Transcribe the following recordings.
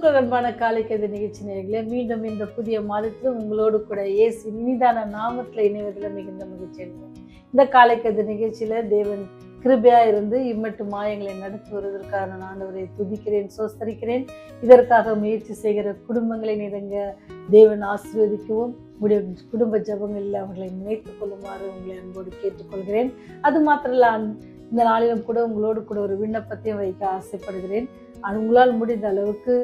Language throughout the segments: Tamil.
கிறிஸ்துவுக்குள் அன்பான காலை கதை நிகழ்ச்சி நேயர்களே, மீண்டும் இந்த புதிய மாதத்திலும் உங்களோடு கூட இயேசு இனிதான நாமத்தில் இணைவதில் மிகுந்த மகிழ்ச்சி அடைகிறேன். இந்த காலை கதை நிகழ்ச்சியில தேவன் கிருபையா இருந்து இம்மட்டும் மாயங்களை நடத்தி வருவதற்காக நான் ஆண்டவரை துதிக்கிறேன், சோஸ்தரிக்கிறேன். இதற்காக முயற்சி செய்கிற குடும்பங்களை நிறைங்க தேவன் ஆசீர்வதிக்கவும் உங்களுடைய குடும்ப ஜபங்களில் அவர்களை நினைத்துக் கொள்ளுமாறு உங்களை அன்போடு கேட்டுக்கொள்கிறேன். அது மாத்திரல்ல, இந்த நாளிலும் கூட உங்களோடு கூட ஒரு விண்ணப்பத்தையும் வைக்க ஆசைப்படுகிறேன். உங்களால் முடிந்த அளவுக்கு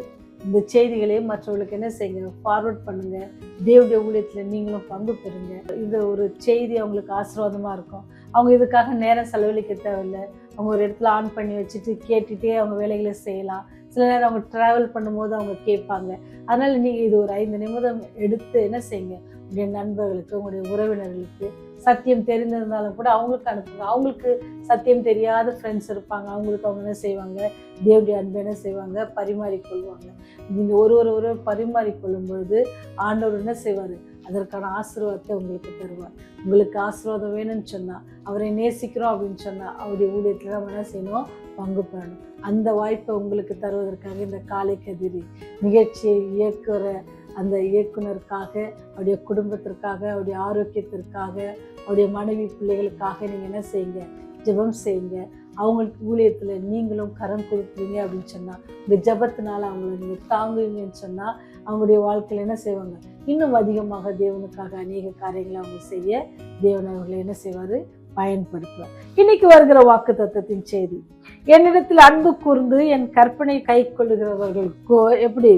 இந்த செய்திகளையும் மற்றவர்களுக்கு என்ன செய்யுங்க, ஃபார்வர்ட் பண்ணுங்க. தேவனுடைய ஊழியத்தில் நீங்களும் பங்கு பெறுங்க. இந்த ஒரு செய்தி அவங்களுக்கு ஆசீர்வாதமாக இருக்கும். அவங்க இதுக்காக நேரம் செலவழிக்க தேவையில்லை. அவங்க ஒரு இடத்துல ஆன் பண்ணி வச்சுட்டு கேட்டுகிட்டே அவங்க வேலைகளை செய்யலாம். சில நேரம் அவங்க ட்ராவல் பண்ணும்போது அவங்க கேட்பாங்க. அதனால் நீங்கள் இது ஒரு 5 நிமிடம் எடுத்து என்ன செய்யுங்க, உங்களுடைய நண்பர்களுக்கு, உங்களுடைய உறவினர்களுக்கு, சத்தியம் தெரிந்திருந்தாலும் கூட அவங்களுக்கு அனுப்புங்க. அவங்களுக்கு சத்தியம் தெரியாத ஃப்ரெண்ட்ஸ் இருப்பாங்க. அவங்களுக்கு அவங்க என்ன செய்வாங்க, தேவனுடைய அன்பு என்ன செய்வாங்க, பரிமாறிக்கொள்வாங்க. நீங்கள் ஒரு பரிமாறிக்கொள்ளும் பொழுது ஆண்டவர் என்ன செய்வார், அதற்கான ஆசீர்வாதத்தை உங்களுக்கு தருவார். உங்களுக்கு ஆசீர்வாதம் வேணும்னு சொன்னால், அவரை நேசிக்கிறோம் அப்படின்னு சொன்னால், அவருடைய ஊழியத்தில் நம்ம என்ன செய்யணும், பங்கு பெறணும். அந்த வாய்ப்பை உங்களுக்கு தருவதற்காக இந்த காலை கதிரி நிகழ்ச்சியை இயக்குகிற அந்த இயக்குனருக்காக, அவருடைய குடும்பத்திற்காக, அவருடைய ஆரோக்கியத்திற்காக, அவருடைய மனைவி பிள்ளைகளுக்காக நீங்கள் என்ன செய்யுங்க, ஜெபம் செய்யுங்க. அவங்களுக்கு ஊழியத்தில் நீங்களும் கரம் கொடுக்குறீங்க அப்படின்னு சொன்னால், இந்த ஜெபத்தினால அவங்கள நீங்கள் தாங்குவீங்கன்னு சொன்னால், அவங்களுடைய வாழ்க்கையில் என்ன செய்வாங்க, இன்னும் அதிகமாக தேவனுக்காக அநேக காரியங்களை அவங்க செய்ய தேவன் அவர்களை என்ன செய்வார், பயன்படுத்துவார். இன்னைக்கு வருகிற வாக்கு தத்தத்தின் செய்தி, என்னிடத்தில் அன்பு கூர்ந்து என் கற்பனை கை கொள்ளுகிறவர்களுக்கோ எப்படி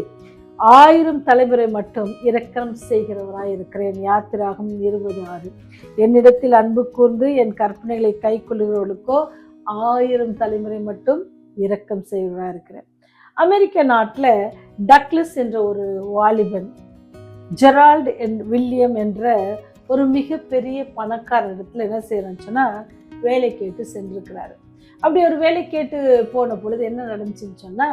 1000 தலைமுறை மட்டும் இரக்கம் செய்கிறவராய் இருக்கிறேன். யாத்திராகமம் 20:6. என்னிடத்தில் அன்பு கூர்ந்து என் கற்பனைகளை கை கொள்ளுகிறவர்களுக்கோ 1000 தலைமுறை மட்டும் இரக்கம் செய்கிறவராய் இருக்கிறேன். அமெரிக்க நாட்டில் டக்ளஸ் என்ற ஒரு வாலிபன் ஜெரால்டு வில்லியம் என்ற ஒரு மிகப்பெரிய பணக்கார இடத்துல என்ன செய்யறான்னு சொன்னா, வேலை கேட்டு சென்றிருக்கிறாரு. அப்படி ஒரு வேலை கேட்டு போன பொழுது என்ன நடந்துச்சுன்னு சொன்னா,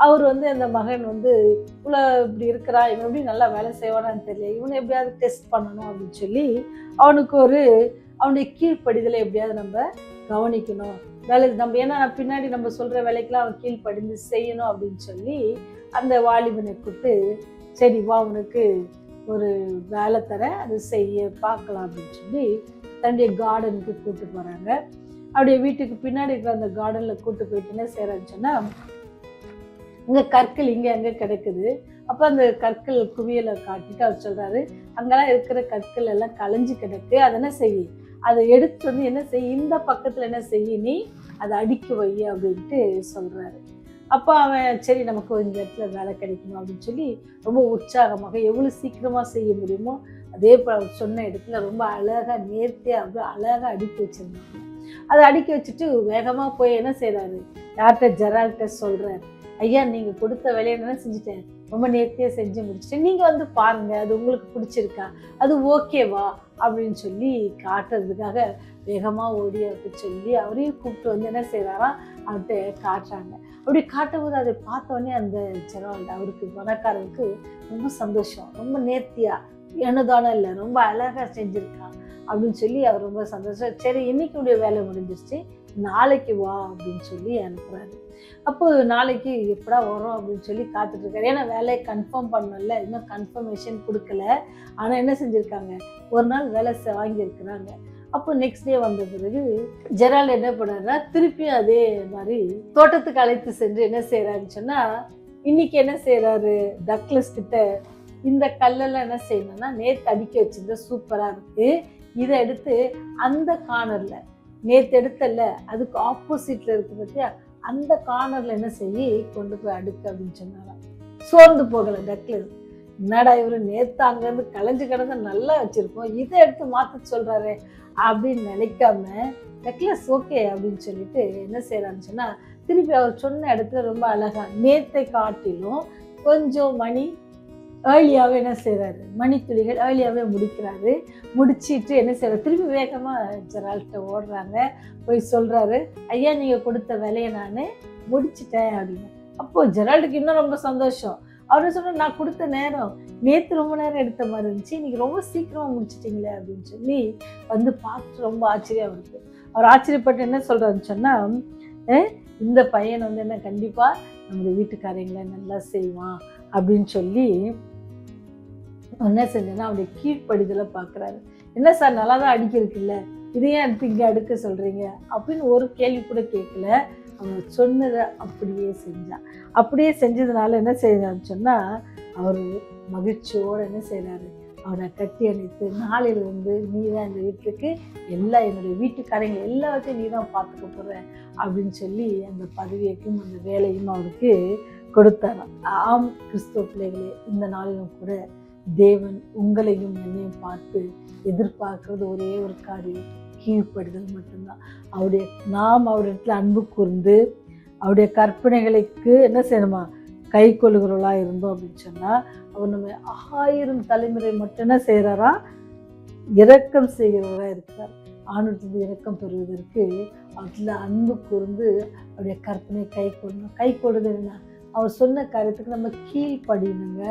அவர் அந்த மகன் இவ்வளோ இப்படி இருக்கிறா, இவன் எப்படி நல்லா வேலை செய்வானான்னு தெரியல, இவனை எப்படியாவது டெஸ்ட் பண்ணணும் அப்படின்னு சொல்லி அவனுக்கு அவனுடைய கீழ்ப்படிதலை எப்படியாவது நம்ம கவனிக்கணும், வேலை நம்ம ஏன்னா பின்னாடி நம்ம சொல்கிற வேலைக்கெல்லாம் அவன் கீழ்ப்படிந்து செய்யணும் அப்படின்னு சொல்லி அந்த வாலிபனை கூப்பிட்டு, சரி வா உனக்கு ஒரு வேலை தரேன், அது செய்ய பார்க்கலாம் அப்படின்னு சொல்லி தன்னுடைய கார்டனுக்கு கூப்பிட்டு போகிறாங்க. அப்படியே வீட்டுக்கு பின்னாடி இருக்கிற அந்த கார்டனில் கூப்பிட்டு போயிட்டு என்ன செய்கிறான்னு சொன்னால், இங்கே கற்கள் இங்கே அங்கே கிடைக்குது. அப்போ அந்த கற்கள் குவியலை காட்டிட்டு அவர் சொல்கிறாரு, அங்கெல்லாம் இருக்கிற கற்கள் எல்லாம் களைஞ்சி கிடக்கு, அதை என்ன செய்ய, அதை எடுத்து என்ன செய்ய, இந்த பக்கத்தில் என்ன செய்ய, நீ அதை அடுக்கி வை அப்படின்ட்டு சொல்கிறாரு. அப்போ அவன் சரி நமக்கு இந்த இடத்துல வேலை கிடைக்கணும் அப்படின்னு சொல்லி ரொம்ப உற்சாகமாக எவ்வளோ சீக்கிரமாக செய்ய முடியுமோ அதே போல் அவர் சொன்ன இடத்துல ரொம்ப அழகாக நேர்த்தியாக அப்படியே அழகாக அடுக்கி வச்சுருந்தாங்க. அதை அடுக்கி வச்சுட்டு வேகமாக போய் என்ன செய்கிறாரு, யார்கிட்ட, ஜெரால்ட்ட சொல்கிறார், ஐயா நீங்கள் கொடுத்த வேலையை என்ன செஞ்சுட்டேன், ரொம்ப நேர்த்தியாக செஞ்சு முடிச்சுட்டேன், நீங்கள் பாருங்கள், அது உங்களுக்கு பிடிச்சிருக்கா, அது ஓகேவா அப்படின்னு சொல்லி காட்டுறதுக்காக வேகமாக ஓடி அவருக்கு சொல்லி அவரையும் கூப்பிட்டு என்ன செய்கிறாராம், அவர்கிட்ட காட்டுறாங்க. அப்படி காட்டும்போது அதை பார்த்தோன்னே அந்த ஜெரால்டு அவருக்கு பணக்காரருக்கு ரொம்ப சந்தோஷம், ரொம்ப நேர்த்தியாக எனதான இல்லை, ரொம்ப அழகாக செஞ்சுருக்கான் அப்படின்னு சொல்லி அவர் ரொம்ப சந்தோஷம். சரி இன்னைக்குடைய வேலை முடிஞ்சிருச்சு, நாளைக்கு வா அப்படின்னு சொல்லி அனுப்புகிறாரு. அப்போ நாளைக்கு எப்படா வரும் அப்படின்னு சொல்லி காத்துட்ருக்காரு. ஏன்னா வேலையை கன்ஃபார்ம் பண்ணல, இன்னும் கன்ஃபர்மேஷன் கொடுக்கல. ஆனால் என்ன செஞ்சுருக்காங்க, ஒரு நாள் வேலை வாங்கியிருக்கிறாங்க. அப்போ நெக்ஸ்ட் டே வந்த பிறகு ஜெரால்டு என்ன பண்ணாருன்னா, திருப்பியும் அதே மாதிரி தோட்டத்துக்கு அழைத்து சென்று என்ன செய்கிறாருன்னு சொன்னால், இன்னைக்கு என்ன செய்கிறாரு, டக்ளஸ் கிட்ட இந்த கல்லெல்லாம் என்ன செய்யணும்னா, நேற்று அடுக்கி வச்சிருந்த சூப்பராக இருக்குது, இதை எடுத்து அந்த கார்னரில் நேற்று எடுத்தல அதுக்கு ஆப்போசிட்டில் இருக்குது பார்த்தியா, அந்த கார்னரில் என்ன செய்ய கொண்டு போய் அடுக்கு அப்படின்னு சொன்னாராம். சோர்ந்து போகலை டக்ளஸ், என்னடா இவர் நேற்று அங்கேருந்து களைஞ்சு கிடந்து நல்லா வச்சுருக்கோம், இதை எடுத்து மாற்ற சொல்கிறாரு அப்படின்னு நினைக்காம டக்ளஸ் ஓகே அப்படின்னு சொல்லிட்டு என்ன செய்கிறான்னு சொன்னால், திருப்பி அவர் சொன்ன இடத்துல ரொம்ப அழகாக நேற்றை காட்டிலும் கொஞ்சம் மணி ஏர்லியாகவே என்ன செய்கிறாரு, மணித்துளிகள் ஏர்லியாகவே முடிக்கிறாரு. முடிச்சுட்டு என்ன செய்கிறார், திருப்பி வேகமாக ஜெரால்ட்ட ஓடுறாங்க. போய் சொல்கிறாரு, ஐயா நீங்கள் கொடுத்த வேலையை நான் முடிச்சிட்டேன் அப்படின்னு. அப்போது ஜெரால்டுக்கு இன்னும் ரொம்ப சந்தோஷம். அவர் சொன்னார், நான் கொடுத்த நேரம் நேற்று ரொம்ப நேரம் எடுத்த மாதிரி இருந்துச்சு, இன்றைக்கி ரொம்ப சீக்கிரமாக முடிச்சிட்டிங்களே அப்படின்னு சொல்லி பார்த்து ரொம்ப ஆச்சரியம் இருக்குது. அவர் ஆச்சரியப்பட்டு என்ன சொல்கிறாருன்னு சொன்னால், இந்த பையன் வந்து என்ன கண்டிப்பாக நம்முடைய வீட்டுக்காரங்களை நல்லா செய்வான் அப்படின்னு சொல்லி என்ன செஞ்சேன்னா அவருடைய கீழ்ப்படிதலை பார்க்குறாரு. என்ன சார் நல்லா தான் அடிக்கிறதுக்குல்ல, இதையே எடுத்து இங்கே அடுக்க சொல்கிறீங்க அப்படின்னு ஒரு கேள்வி கூட கேட்கல. அவன் சொன்னதை அப்படியே செஞ்சான். அப்படியே செஞ்சதுனால என்ன செய்யறான்னு சொன்னால், அவர் மகிழ்ச்சியோடு என்ன செய்கிறாரு, அவனை கட்டி அணைத்து நாளிலிருந்து நீ தான் இந்த வீட்டுக்கு எல்லா என்னுடைய வீட்டுக்காரங்க எல்லாத்தையும் நீ தான் பார்த்துக்க போகிற அப்படின்னு சொல்லி அந்த பதவியையும் அந்த வேலையும் அவருக்கு கொடுத்தாராம். ஆம் கிறிஸ்துவ பிள்ளைகளே, இந்த நாளிலும் கூட தேவன் உங்களையும் என்னையும் பார்த்து எதிர்பார்க்கறது ஒரே ஒரு காரியம், கீழ்ப்படுதல் மட்டும்தான். நாம் அவரிடத்துல அன்பு கூர்ந்து அவருடைய கற்பனைகளுக்கு என்ன செய்யணுமா, கை கொள்ளுகிறவர்களாக இருந்தோம் அப்படின்னு சொன்னால் அவர் நம்ம 1000 தலைமுறை மட்டும் என்ன செய்கிறாரா, இரக்கம் செய்கிறவராக இருக்கிறார். ஆணுக்கு இரக்கம் பெறுவதற்கு அவற்றில் அன்பு கூர்ந்து அவருடைய கற்பனை கை கொள்ளணும். கை கொள்ளுதல் என்ன, அவர் சொன்ன காரியத்துக்கு நம்ம கீழ்ப்படினுங்க.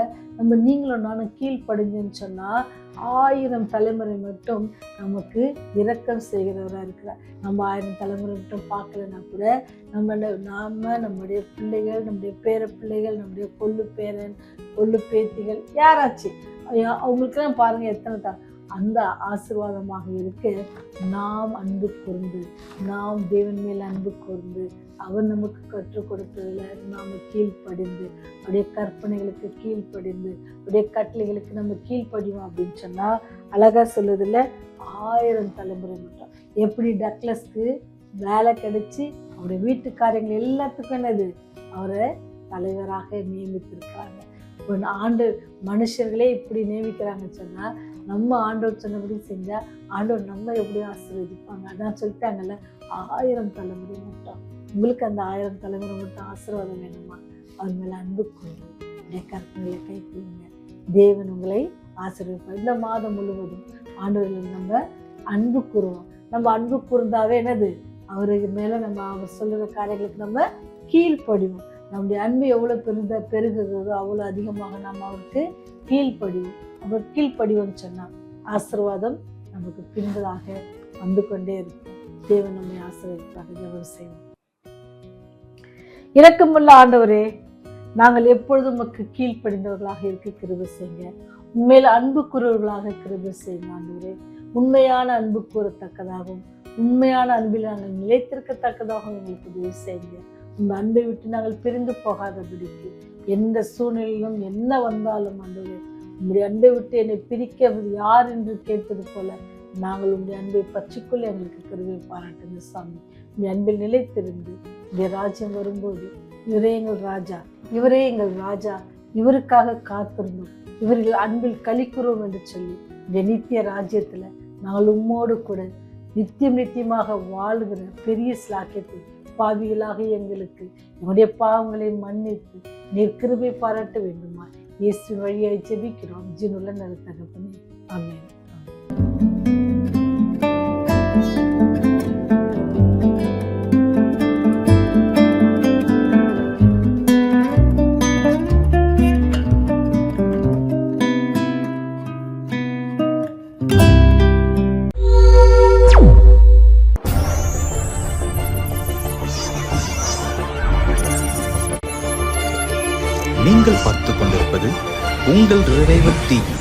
நீங்களும் நானும் கீழ்ப்படிஞ்சுன்னு சொன்னால் 1000 தலைமுறை மட்டும் நமக்கு இரக்கம் செய்கிறவராக இருக்கிறார். நம்ம 1000 தலைமுறை மட்டும் பார்க்கலன்னா கூட நம்முடைய பிள்ளைகள், நம்முடைய பேர பிள்ளைகள், நம்முடைய கொள்ளு பேரன், கொள்ளு பேத்திகள் யாராச்சும் அவங்களுக்கெல்லாம் பாருங்கள் எத்தனை தான் அந்த ஆசீர்வாதமாக இருக்க நாம் அன்பு கூர்ந்து, நாம் தேவன் மேல் அன்பு கூர்ந்து, அவர் நமக்கு கற்றுக் கொடுத்ததில் நாம் கீழ்ப்படிந்து, அவருடைய கற்பனைகளுக்கு கீழ்ப்படிந்து, அவருடைய கட்டளைகளுக்கு நம்ம கீழ்ப்படிவோம் அப்படின்னு சொன்னால் அழகாக சொல்லுதில்ல, 1000 தலைமுறை மட்டும். எப்படி டக்ளஸ்க்கு வேலை கிடைச்சி அவருடைய வீட்டுக்காரங்கள் எல்லாத்துக்கும் என்னது, அவரை தலைவராக நியமித்திருக்கிறாங்க. இப்போ ஆண்டு மனுஷர்களே இப்படி நியமிக்கிறாங்கன்னு சொன்னால் நம்ம ஆண்டவர் சொன்னபடி செஞ்சால் ஆண்டவர் நம்ம எப்படி ஆசீர்வதிப்பாங்க. அதான் சொல்லிட்டாங்கல்ல, 1000 தலைமுறை மட்டும். உங்களுக்கு அந்த 1000 தலைமுறை மட்டும் ஆசீர்வாதம் வேணுமா, அவர் மேலே அன்பு கூர்ந்து உடைய கற்பனைகளை கை கொள்ளுங்க. தேவன் உங்களை ஆசீர்வதிப்பார். இந்த மாதம் முழுவதும் ஆண்டவர்கள் நம்ம அன்பு கூறுவோம். நம்ம அன்பு கூர்ந்தாவே என்னது, அவருக்கு மேலே அவர் சொல்லுற காரியங்களுக்கு நம்ம கீழ்ப்படிவோம். நம்முடைய அன்பு எவ்வளோ பெருகுகிறதோ அவ்வளோ அதிகமாக நம்ம அவருக்கு கீழ்ப்படிவோம். அவர் கீழ்ப்படிவோம்னு சொன்னால் ஆசீர்வாதம் நமக்கு பின்பதாக வந்து கொண்டே இருக்கும். தேவன் நம்மை ஆசீர்வதிப்பாக. ஜெபம் செய்வோம். இரக்கமுள்ள ஆண்டவரே, நாங்கள் எப்பொழுதும் உமக்கு கீழ்ப்படிந்தவர்களாக இருக்க கிருபை செய்யுங்க. உண்மையில அன்பு கூறுவர்களாக கிருபை செய்யுங்க ஆண்டவரே. உண்மையான அன்பு கூறத்தக்கதாகவும் உண்மையான அன்பில் நாங்கள் நிலைத்திருக்கத்தக்கதாகவும் எங்களுக்கு உதவி செய்யுங்க. உங்கள் அன்பை விட்டு நாங்கள் பிரிந்து போகாதபடிக்கு எந்த சூழ்நிலையிலும் என்ன வந்தாலும் ஆண்டவரே, உங்களுடைய அன்பை விட்டு என்னை பிரிக்க யார் என்று கேட்பது போல நாங்கள் உங்களுடைய அன்பை பற்றிக்கொள்ள எங்களுக்கு கருவை பாராட்டுங்க சாமி. உங்களுடைய அன்பில் நிலைத்திருந்து உங்களுடைய ராஜ்யம் வரும்போது இவரே எங்கள் ராஜா, இவரே எங்கள் ராஜா, இவருக்காக காத்திருந்தோம், இவர்கள் அன்பில் களிக்குறோம் என்று சொல்லி இந்த நித்திய ராஜ்யத்தில் நாங்கள் உம்மோடு கூட நித்தியமாக வாழுகிற பெரிய ஸ்லாக்கியத்தை பாவிகளாக எங்களுக்கு என்னுடைய பாவங்களை மன்னித்து நீர் கிருபை பாராட்ட வேண்டுமா, இயேசு வழியாய் ஜெபிக்கிறோம் ஜீவனுள்ள நல்ல தகப்பனே, ஆமென். நீங்கள் பார்த்துக் கொண்டிருப்பது உங்கள் ரிவைவல் டிவி.